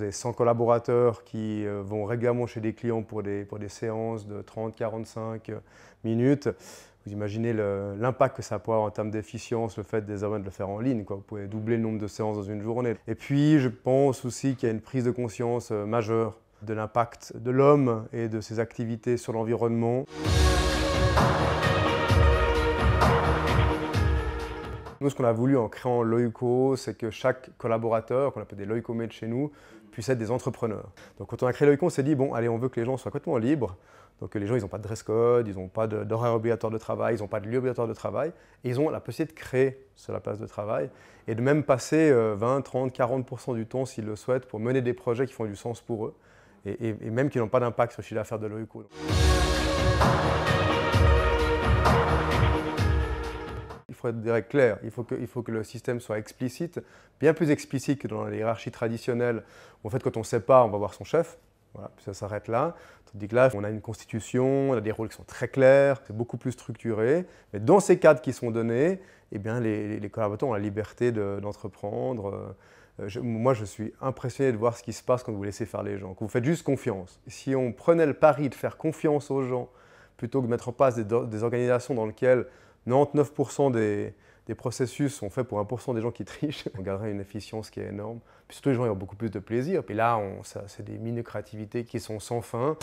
vous avez 100 collaborateurs qui vont régulièrement chez des clients pour des séances de 30-45 minutes. Vous imaginez l'impact que ça peut avoir en termes d'efficience, le fait désormais de le faire en ligne, quoi. Vous pouvez doubler le nombre de séances dans une journée. Et puis, je pense aussi qu'il y a une prise de conscience majeure de l'impact de l'homme et de ses activités sur l'environnement. Nous, ce qu'on a voulu en créant Loico, c'est que chaque collaborateur, qu'on appelle des Loicomates chez nous, puisse être des entrepreneurs. Donc quand on a créé Loico, on s'est dit, bon, allez, on veut que les gens soient complètement libres. Donc les gens, ils n'ont pas de dress code, ils n'ont pas d'horaire obligatoire de travail, ils n'ont pas de lieu obligatoire de travail. Et ils ont la possibilité de créer sur la place de travail et de même passer 20, 30, 40% du temps, s'ils le souhaitent, pour mener des projets qui font du sens pour eux et même qui n'ont pas d'impact sur le chiffre d'affaires de Loico. Il faut être direct, clair, il faut que le système soit explicite, bien plus explicite que dans la hiérarchie traditionnelle, où en fait quand on ne sait pas, on va voir son chef, voilà, puis ça s'arrête là. Tandis que là, on a une constitution, on a des rôles qui sont très clairs, c'est beaucoup plus structuré, mais dans ces cadres qui sont donnés, eh bien, les collaborateurs ont la liberté d'entreprendre. Moi, je suis impressionné de voir ce qui se passe quand vous laissez faire les gens, quand vous faites juste confiance. Si on prenait le pari de faire confiance aux gens, plutôt que de mettre en place des organisations dans lesquelles 99% des processus sont faits pour 1% des gens qui trichent, on garderait une efficience qui est énorme. Puis surtout, les gens ont beaucoup plus de plaisir. Puis là, c'est des mini-créativités qui sont sans fin.